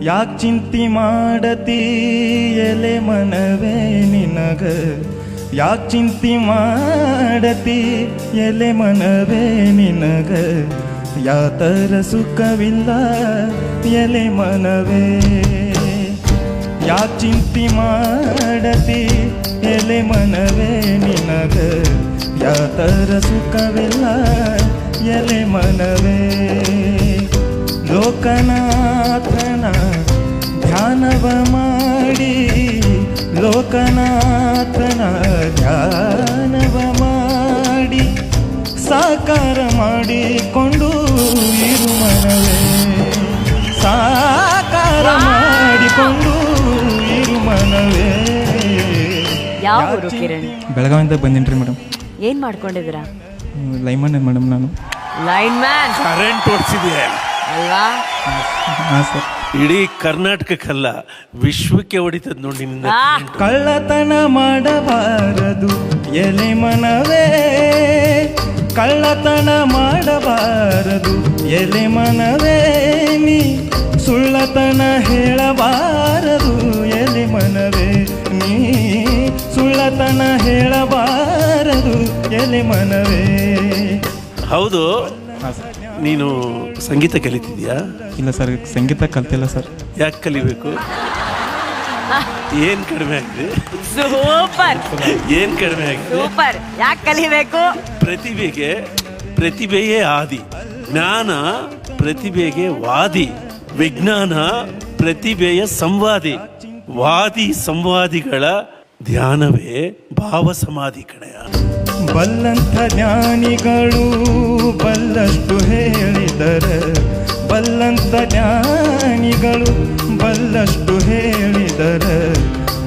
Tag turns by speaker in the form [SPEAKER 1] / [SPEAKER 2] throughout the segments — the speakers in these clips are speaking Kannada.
[SPEAKER 1] ಯಾಕ್ ಚಿಂತಿ ಮಾಡತಿ ಎಲೆ ಮನವೇ ನಿನಗ, ಯಾಕ್ ಚಿಂತಿ ಮಾಡತಿ ಎಲೆ ಮನವೇ ನಿನಗ, ಯಾತರ ಸುಖವಿಲ್ಲ ಎಲೆ ಮನವೇ. ಯಾಕ್ ಚಿಂತಿ ಮಾಡತಿ ಎಲೆ ಮನವೇ ನಿನಗ, ಯಾತರ ಸುಖವಿಲ್ಲ ಎಲೆ ಮನವೇ. ಲೋಕನಾಥನ ಧ್ಯಾನವ ಮಾಡಿ, ಲೋಕನಾಥನ ಧ್ಯಾನವ ಮಾಡಿ, ಸಾಕಾರ ಮಾಡಿಕೊಂಡು ಇರು ಮನವೇ, ಸಾಕಾರ ಮಾಡಿಕೊಂಡು ಇರು ಮನವೇ.
[SPEAKER 2] ಯಾವ ಊರು ಕಿರಣ್?
[SPEAKER 1] ಬೆಳಗಾವಿಂದ ಬಂದಿನ್ರಿ ಮೇಡಮ್.
[SPEAKER 2] ಏನ್ ಮಾಡ್ಕೊಂಡಿದ್ದೀರಾ?
[SPEAKER 1] ಲೈಮನ್ ಮೇಡಮ್ ನಾನು.
[SPEAKER 2] Line man.
[SPEAKER 3] ಕರೆಂಟ್ ಓಡಿಸಿದೆ
[SPEAKER 2] ಅಲ್ವಾ?
[SPEAKER 1] ಹಾಂ ಸರ್.
[SPEAKER 3] ಇಡೀ ಕರ್ನಾಟಕಕ್ಕಲ್ಲ ವಿಶ್ವಕ್ಕೆ ಹೊಡಿತದ ನೋಡಿ ನಿನ್ನ.
[SPEAKER 1] ಕಳ್ಳತನ ಮಾಡಬಾರದು ಎಲೆ ಮನವೇ, ಕಳ್ಳತನ ಮಾಡಬಾರದು ಎಲೆ ಮನವೇ, ನೀ ಸುಳ್ಳತನ ಹೇಳಬಾರದು ಎಲೆ ಮನವೇ, ನೀ ಸುಳ್ಳತನ ಹೇಳಬಾರದು ಎಲೆ ಮನವೇ.
[SPEAKER 3] ಹೌದು, ನೀನು ಸಂಗೀತ ಕಲಿತಿದ್ಯಾ?
[SPEAKER 1] ಇಲ್ಲ ಸರ್, ಸಂಗೀತ ಕಲ್ತಿಲ್ಲ ಸರ್.
[SPEAKER 3] ಯಾಕೆ ಕಲಿಬೇಕು? ಏನ್ ಕಡಿಮೆ ಆಗಿದೆ?
[SPEAKER 2] ಸೂಪರ್,
[SPEAKER 3] ಏನ್ ಕಡಿಮೆ ಆಗಿದೆ?
[SPEAKER 2] ಸೂಪರ್. ಯಾಕೆ ಕಲಿಬೇಕು?
[SPEAKER 3] ಪ್ರತಿಭೆಯೇ ಆದಿ, ಜ್ಞಾನ ಪ್ರತಿಭೆಗೆ ವಾದಿ, ವಿಜ್ಞಾನ ಪ್ರತಿಭೆಯ ಸಂವಾದಿ, ವಾದಿ ಸಂವಾದಿಗಳ ಧ್ಯಾನವೇ ಭಾವ ಸಮಾಧಿ ಕಡೆಯ.
[SPEAKER 1] ಬಲ್ಲಂಥ ಜ್ಞಾನಿಗಳು ಬಲ್ಲಷ್ಟು ಹೇಳಿದರೆ, ಬಲ್ಲಂಥ ಜ್ಞಾನಿಗಳು ಬಲ್ಲಷ್ಟು ಹೇಳಿದರೆ,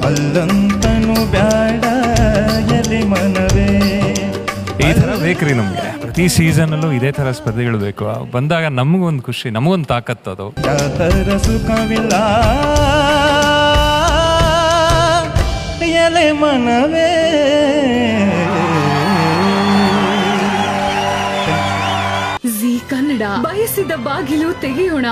[SPEAKER 1] ಅಲ್ಲಂತನು ಬ್ಯಾಡ ಎಲೆ ಮನವೇ.
[SPEAKER 4] ಈ ಥರ ಬೇಕ್ರಿ ನಮಗೆ. ಪ್ರತಿ ಸೀಸನಲ್ಲೂ ಇದೇ ಥರ ಸ್ಪರ್ಧೆಗಳು ಬೇಕು. ಬಂದಾಗ ನಮಗೊಂದು ಖುಷಿ, ನಮಗೊಂದು ತಾಕತ್ತು. ಅದು
[SPEAKER 1] ಯಾತರ ಸುಖವಿಲ್ಲ ಎಲೆ ಮನವೇ.
[SPEAKER 5] ಜೀ ಕನ್ನಡ ಬಯಸಿದ ಬಾಗಿಲು ತೆಗೆಯೋಣ.